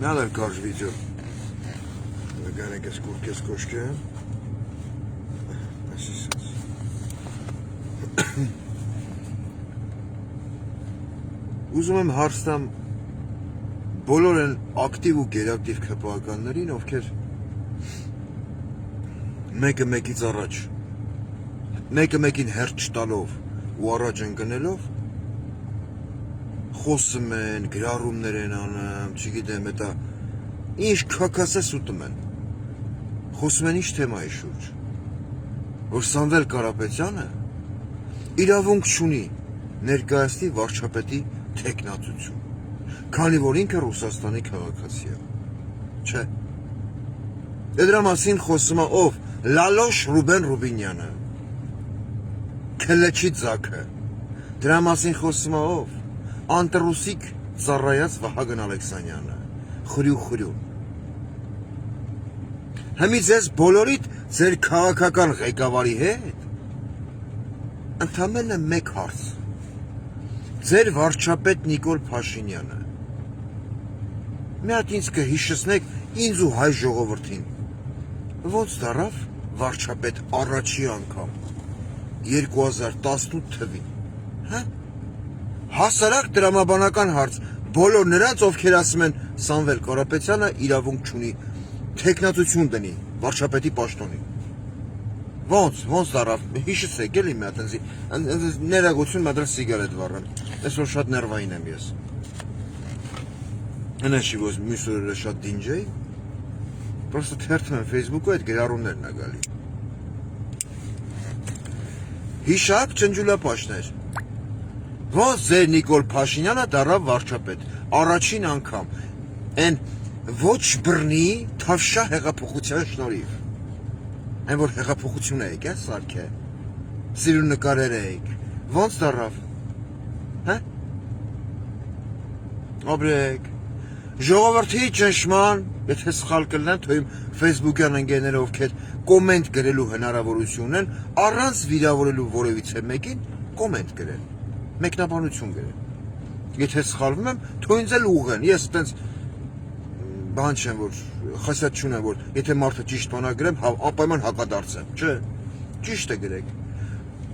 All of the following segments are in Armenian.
Надо каждый видео. Գարեգես կուրկես կոշկը ասիսած ուզում եմ հարցնամ բոլոր են ակտիվ ու գերակտիվ քպականներին, ովքեր մեկը մեկից առաջ մեկը մեկին հերթ չտալով ու առաջ ընկնելով խոսում են, գրառումներ են անում, չգիտեմ, դա ինչ քակասես ուտում են խոսում են ինչ թեմայի շուրջ, որ Սամվել Կարապետյանը իրավունք չունի ներկայացնի վարչապետի թեկնածություն, քանի որ ինքը Ռուսաստանի քաղաքացի է, չէ։ Դրա մասին խոսում է ով Լալոշ Ռուբեն Ռուբինյանը, Քլեչի ձակը, դրա մասին խոսում է ով անտրուսիկ ծառայած Վահագն Ալեքսանյանը, խրյու Հիմի ձեզ բոլորիդ ձեր քաղաքական ղեկավարի հետ ընդամենը մեկ հարց ձեր վարչապետ Նիկոլ Փաշինյանը մի հատ ինձ կհիշեցնեք ինձ ու հայ ժողովրդին ոնց դարավ վարչապետ առաջի անգամ 2018 թվին հա հասարակ դրամաբանական հարց բոլոր նրանց ովքեր ասում են Սամվել Կարապետյանը իրավունք չունի թեկնածություն դնի վարչապետի պաշտոնին ոնց դարավ հիշեցեք էլի մի հատ ներագություն մադրը սիգարետ վառեմ այսօր շատ ներվային եմ ես հնաշի ոզ մյուս օրերը շատ դինջ էի պրոստը թերթում եմ Facebook-ու այդ գրառումներն ա գալի հիշակ չնջուլապաշներ ոնց ձեր Նիկոլ Փաշինյանը դարավ վարչապետ առաջին անգամ են ոչ բռնի թավշա հեղափոխության շնորհիվ այն որ հեղափոխություն եք սարքե սիրուն նկարեր եք ոնց դարավ հա Աբրեք ժողովրդի ճնշման եթե սխալ կլինեմ թույմ Facebook-յան ընկերները ովքեր կոմենտ գրելու հնարավորություն ունեն առանց վիրավորելու որևիցե մեկին կոմենտ գրեն մեկնաբանություն գրեն եթե սխալվում եմ թույն ձել ուղեն ես այտենց բան չեմ որ խասյատ չունեմ որ եթե մարդը ճիշտ բանա գրեմ անպայման հակադարձեմ չէ ճիշտ է գրեք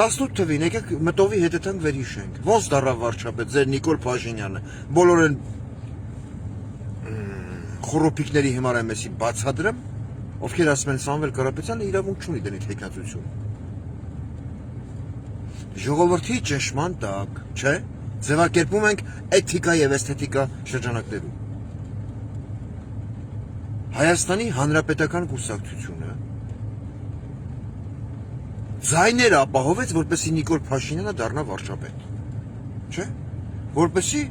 18 թվին եկեք մտովի հետեթանք վերհիշենք ոնց դարավ վարչապետ ձեր Նիկոլ Փաշինյանը բոլոր են խորոփիկների հիմար եմ էսի բացադրեմ ովքեր ասում են Սամվել Կարապետյանը իրավունք չունի դնի թեկնածություն ժողովրդի ճնշման տակ չէ ձևակերպում ենք էթիկա եւ էսթետիկա շրջանակներում Հայաստանի Հանրապետական կուսակցությունը ձայներ ապահովեց, որպեսզի Նիկոլ Փաշինյանը դառնա վարչապետ։ Չէ՞։ Որպեսզի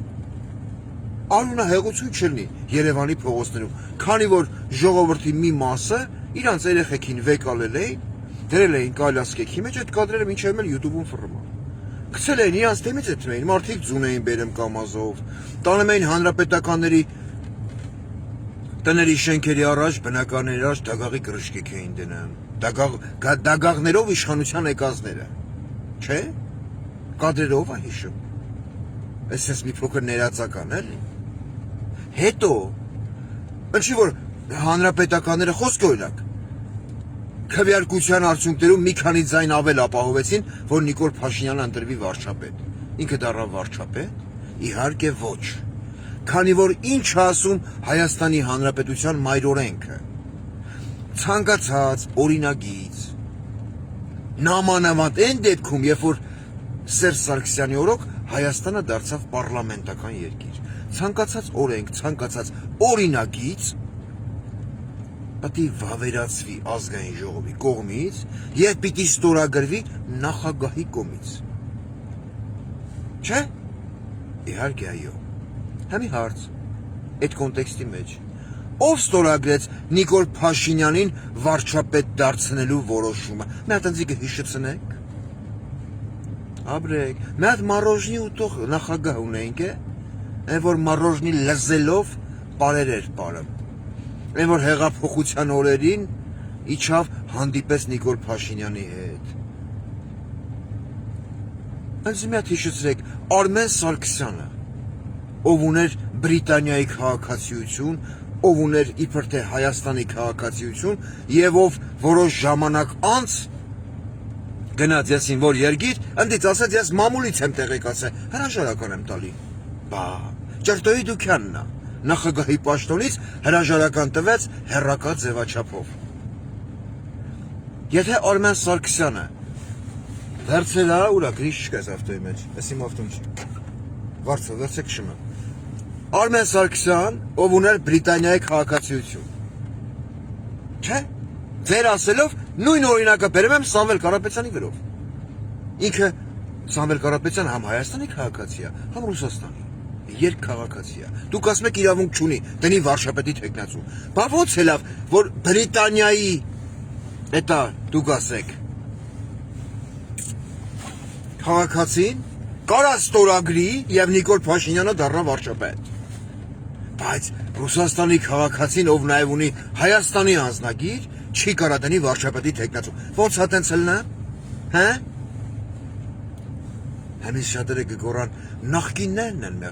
անունահեղություն չլինի Երևանի փողոցներում, քանի որ ժողովրդի մի մասը իրանց երեխեքին վեկալել էին, դրել էին կալասկեքի մեջ, այդ կադրերը մինչև էլ YouTube-ում ֆռմա։ Գցել էին իրանց թեմից այդ էին, մարդիկ ձուն էին բերում կամազով, տանում էին հանրապետականների տների շենքերի առաջ, բնակարների առաջ դագաղի կրշկեք էին դնում, դագաղներով իշխանության եկածները, չէ, կադրերով է հիշում, ես մի փոքր ներածական էլի, հետո, ընչի որ հանրապետականները խոսք օրինակ, քվեարկության արդյունքներում մի քանի ձայն ավել ապահովեցին, որ Նիկոլ Փաշինյանը ընտրվի վարչապետ, ինքը դառավ վարչապետ, իհարկե ոչ, քանի որ ինչ ասում Հայաստանի Հանրապետության մայրօրենքը, ցանկացած օրինագիծ, նամանավանդ այն դեպքում, երբ որ Սերժ Սարգսյանի օրոք Հայաստանը դարձավ պարլամենտական երկիր, ցանկացած օրենք, ցանկացած օրինագիծ պետք է վավերացվի ազգային ժողովի կողմից եւ պիտի ստորագրվի նախագահի կողմից։ Չէ՞։ Իհարկե այո։ Համի հարց, այդ կոնտեքստի մեջ, ով ստորագրեց Նիկոլ Փաշինյանին վարչապետ դարձնելու որոշումը, մի հատ ընձի կհիշեցնեք, Աբրեք, մի հատ մարոժնի ուտող նախագահ ունեինք այն որ մարոժնի լզելով պարեր էր պարում, այն որ հեղափոխության օրերին իջավ հանդիպես Նիկոլ Փաշինյանի հետ, ընձի մի հատ հիշեցրեք Արմեն Սարգսյանը, ով ուներ Բրիտանիայի քաղաքացիություն ով ուներ իբր թե Հայաստանի քաղաքացիություն եւ ով որոշ ժամանակ անց գնաց եսին որ երգիր, ընդից ասեց ես մամուլից եմ տեղեկացել, հրաժարական եմ տալի։ Բա, ճրտոյի դուքյանն է, նախագահի պաշտոնից հրաժարական տվեց հեռակա ձևաչափով։ Եթե Արմեն Սարգսյանը վերցել է, ուրա գրիշ չկես ավտոյի մեջ, ես իմ ավտոն չի, վարձը, վերցեք շմը։ Արմեն Սարգսյան, ով ուներ Բրիտանիայի քաղաքացիություն, չէ, ձեր ասելով նույն օրինակը բերեմ եմ Սամվել Կարապետյանի վրով։ Ինքը Սամվել Կարապետյանը համ Հայաստանի քաղաքացի է, համ Ռուսաստանի, երկքաղաքացի է։ Դուք ասում եք իրավունք չունի, տնի վարչապետի թեկնածու։ Բա ո՞նց է լավ, որ Բրիտանիայի էտա դուք ասեք քաղաքացին կարա ստորագրի եւ Նիկոլ Փաշինյանը դառնա վարչապետ։ Բայց Ռուսաստանի քաղաքացին, ով նաեւ ունի Հայաստանի անձնագիր, չի կարա տնի վարչապետի թեկնածու։ Ո՞նց է տենց լնա։ Հա? Հենց շատերը կգորան նախկիններն են։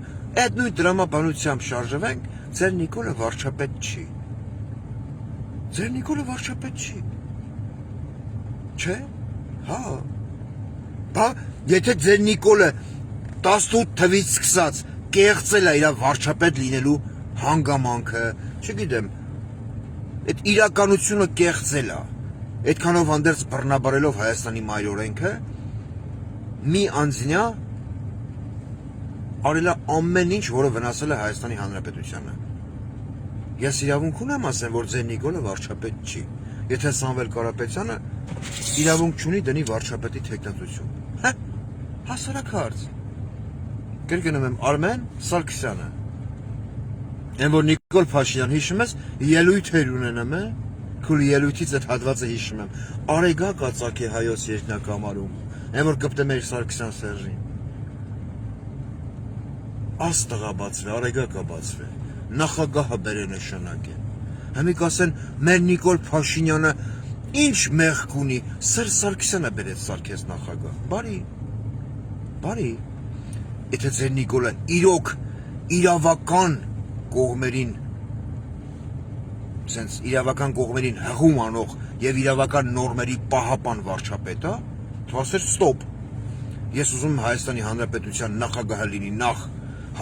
Այդ նույն դրամաբանությամբ շարժվենք, ձեր Նիկոլը վարչապետ չի։ Ձեր Նիկոլը վարչապետ չի։ Չէ՞։ Հա։ Բա, եթե ձեր Նիկոլը 18 թվից սկսած կեղծել է իր վարչապետ լինելու հանգամանքը, չգիտեմ, այդ իրականությունը կեղծել է, այդքանով հանդերձ բռնաբարելով Հայաստանի մայր օրենքը, մի անձնյա արել է ամեն ինչ, որը վնասել է Հայաստանի Հանրապետությանը։ Ես իրավունք ունեմ ասեմ, որ ձեր Նիկոլը վարչապետ չի, եթե Սամվել Կարապետյանը իրավունք չունի դնի վարչապետի թեկնածություն։ Հա, հասարակարծ։ Կրկնում եմ, Արմեն Սարգսյանը։ Այն որ Նիկոլ Փաշինյան հիշում ես, ելույթ էր ունենում, քուլ ելույթից այդ հատվածը հիշում եմ։ Արեգակ ածակ է հայոց երկնակամարում, այն որ կպտեմ էր Սարգսյան Սերժին։ Աստղա բացվե, արեգակա բացվե, նախագահը բերե նշանակե։ Համի կասեն, մեր Նիկոլ Փաշինյանը ինչ մեղք ունի, Սերժ Սարգսյանը բերեց սարքես նախագահ։ Բարի, եթե ձեր Նիկոլը իրոք իրավական կողմերին, սենց իրավական կողմերին հղում անող եւ իրավական նորմերի պահապան վարչապետ է, թող ասեր ստոպ։ Ես ուզում եմ Հայաստանի Հանրապետության նախագահը լինի նախ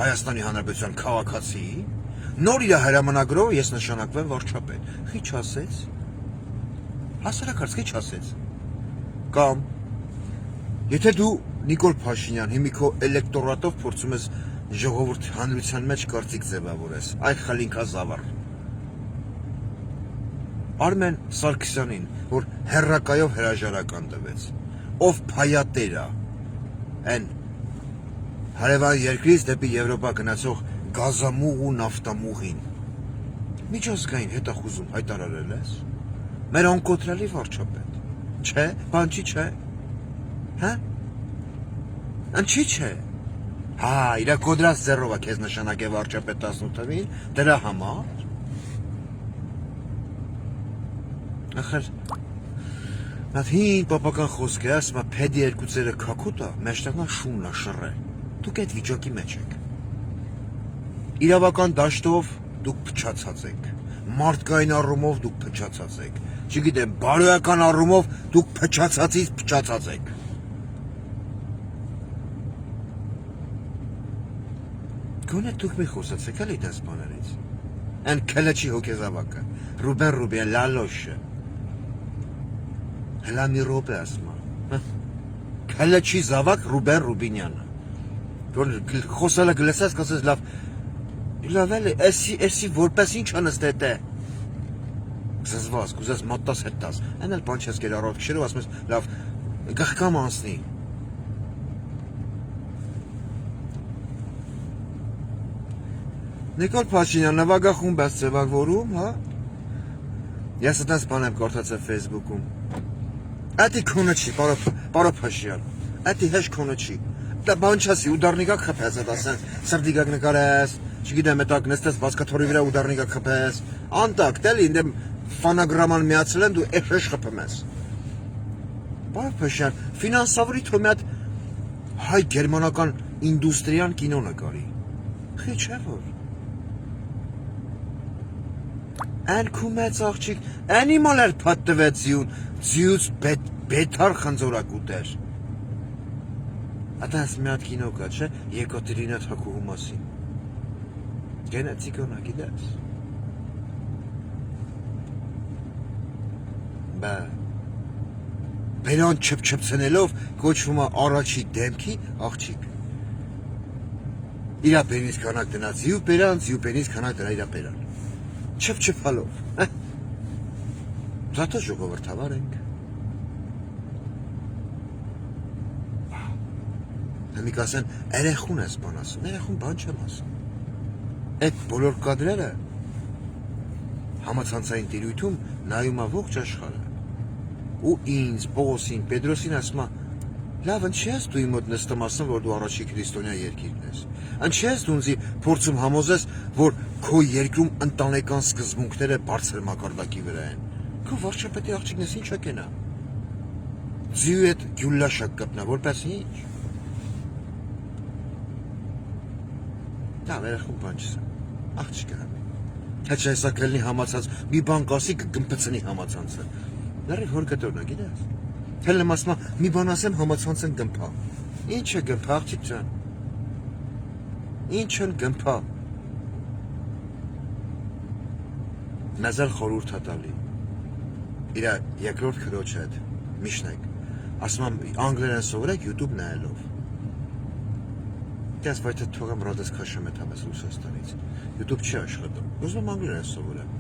Հայաստանի Հանրապետության քաղաքացի, նոր իր հրամանագրով ես նշանակվեմ վարչապետ։ Քիչ ասեց։ Հասարակարծ քիչ ասեց։ Կամ եթե դու Նիկոլ Փաշինյան հիմի քո էլեկտորատով փորձում ես ժողովուրդ հանրության մեջ կարծիք ձևավորես, այ խլինքա զավար։ Արմեն Սարգսյանին, որ հեռակայով հրաժարական տվեց, ով փայատեր է, այն հարևան երկրից դեպի Եվրոպա գնացող գազամուղ ու նավթամուղին, միջազգային հետախուզում հայտարարել ես, մեր անկոտրելի վարչապետ, չէ, բան չի չէ, հա, անչի չէ, հա, իրա կոդրած ձեռով է քեզ նշանակ է վարչապետ 18-ին, դրա համար, ախր, Նատ հին պապական խոսք է, ասում է փեդի երկու ծերը քակուտ է, մեջտեղնա շունն է շռե, դուք այդ վիճակի մեջ եք, իրավական դաշտով դուք փչացած եք, մարդկային առումով դուք փչացած եք, չգիտեմ, բարոյական առումով դուք փչացածից փչացած եք, գոնե դուք մի խոսացեք էլի դες բաներից, այն քելեչի հոգեզավակը, Ռուբեն Ռուբեն, լալոշը, հլա մի ռոպ է ասմա, քելեչի զավակ Ռուբեն Ռուբինյանը, որ խոսալը գլեսած կասես լավ էլի, էսի որպես ինչ անստ էտ է, զզվազ, կուզես մատտաս հետտաս, այն էլ բան չես կեր առով կշերով, ասում ես լավ, գղկամ անսնի, Նիկոլ Փաշինյան նվագախումբ ես ձևավորում, հա? Ես այդպես բան եմ կարդացել Facebook-ում։ Ատի քոնը չի, պարո Փաշյան։ Ատի հեշ քոնը չի։ Դա բան չասի, ուդարնիկակ խփես, ասեն, սրդիկակ նկարես, չգիտեմ, այդակ նստես բասկաթորի վրա ուդարնիկակ խփես։ Անտակ, դելի ինձ ֆանոգրաման միացել են, դու էշ խփում ես։ Պարո Փաշյան, ֆինանսավորի թող մի հատ հայ գերմանական ինդուստրիան կինո նկարի։ Խի չէ որ։ Անքու մեծ աղջիկ, անիմալ էր պատտվեց ձյուց բետար խնձորակ ուտեր։ Ատանց մի հատ կինո կա, չէ, Եկատերինա Թակուհու մասին։ Գենետիկոնա գիտես։ Բա բերան չփչփցնելով կոչվում է առաջի դեմքի աղջիկ։ Իրա բերից կանակ տնա ձիու բերից կանակ տնա իրա բերան։ Չփչփալով։ Զատո ժողովրդավար ենք։ Մի կասեն, երեխուն ես բան ասում, երեխուն բան չեմ ասում։ Այդ բոլոր կադրերը համացանցային տիրույթում նայում է ողջ աշխարհը։ Ու ինձ, Պողոսին, Պետրոսին ասում է, լավ, ընդ չես դու իմ մոտ նստում ասում, որ դու առաջի քրիստոնյա երկիրն ես։ Ընդ չես դու ինձ փորձում համոզես, որ քո երկրում ընտանեկան սկզբունքները բարձր մակարդակի վրա են։ Քո վարչապետի աղջիկն ես ինչա կենա։ Ձյու հետ գյուլաշակ կապնա, որպես ինչ։ Դա երախում բան չսա, աղջիկը համի։ Հետ շայսա կլնի համացած, մի բան կասի կգմպցնի համացանցը։ Լարիվ հոր կտորնա, գիտես։ Հել եմ ասմա, մի բան ասեմ համացանցն գմպա։ Ինչ է գմպա, աղջիկ ջան։ Ինչ են գմպա։ Մեզալ խորուրդ հատալի։ Իրա երկրորդ քրոջ հետ, միշնեք։ Ասմամ, անգլերեն սովորեք YouTube նայելով։ Դες վայթը թողեմ ռադես քաշեմ այդ համես Ռուսաստանից։ YouTube չի աշխատում։ Ուզում անգլերեն սովորեմ։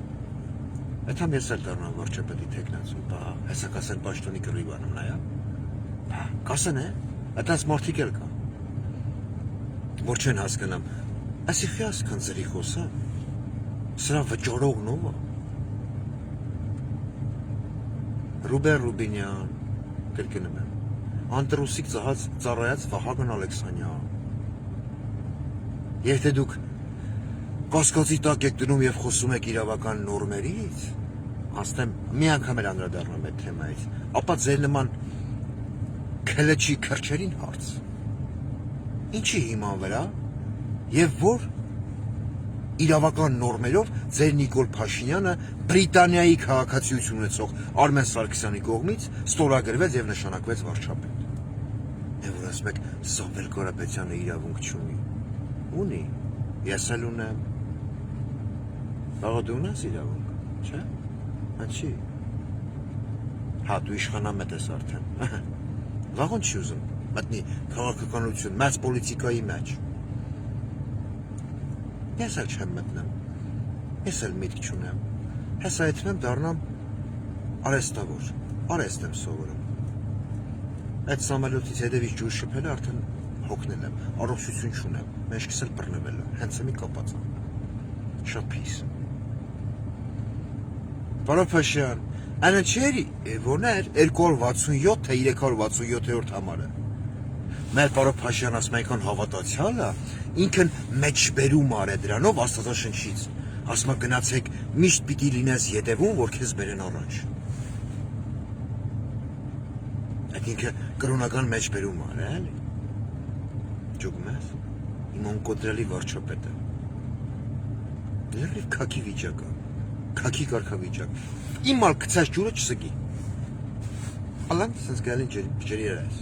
Այդ համ ես էլ դառնամ վարչապետի թեկնածու, բա, հեսա կասեն պաշտոնի կռիվանում նայա։ Բա, կասեն է, այդպես մարդիկ էլ կա։ Որ չեն հասկանամ, ասի խիաս քանձերի խոսա, սրա վճարողն ով է։ Ռուբեն Ռուբինյան, կրկնում եմ, անտրուսիկ ծառայած Վահագն Ալեքսանյան։ Եթե դուք կասկածի տակ եք դնում եւ խոսում եք իրավական նորմերից, ասեմ, մի անգամ էլ անդրադառնամ այդ թեմայից, ապա ձեր նման քլեչի քրչերին հարց։ Ինչի հիման վրա եւ որ իրավական նորմերով ձեր Նիկոլ Փաշինյանը Բրիտանիայի քաղաքացիություն ունեցող Արմեն Սարգսյանի կողմից ստորագրվեց եւ նշանակվեց վարչապետ։ Եվ որ ասում եք, Սամվել Կարապետյանը իրավունք չունի։ Ունի, ես էլ ունեմ։ Բաղա դու ունես իրավունք, չէ՞։ Անչի։ Հա, դու իշխանամետ ես արդեն։ Վաղոն չի ուզում մտնի քաղաքականություն, մեծ պոլիտիկայի մեջ։ Ես էլ չեմ մտնեմ, ես էլ միտք չունեմ, հեսա եթնեմ դարնամ արեստավոր, արեստ եմ սովորում, այդ սամալյոտից հետևից ջուր շպել է արդեն հոգնել եմ, առողջություն չունեմ, մեջքս էլ բռնվել է, հենց էմի կապած եմ, շապիս։ Պարոն Փաշյան, անը չերի, որն էր 267 թե 367-րդ համարը։ Մեր պարոն Փաշյան ասում այնքան հավատացյալ է, ինքն մեջբերում արե դրանով Աստվածաշնչից, ասում գնացեք միշտ պիտի լինես ետևում, որ քեզ բերեն առաջ։ Այդ ինքը կրոնական մեջբերում արե, էլի։ Ջուգում ես, իմ ոնկոտրելի վարչապետը։ Լրիվ քաքի վիճակ է, քաքի կարգավիճակ։ Իմ ալ գցած ջուրը չսկի։ Ալան սենց գալին ջրի երես։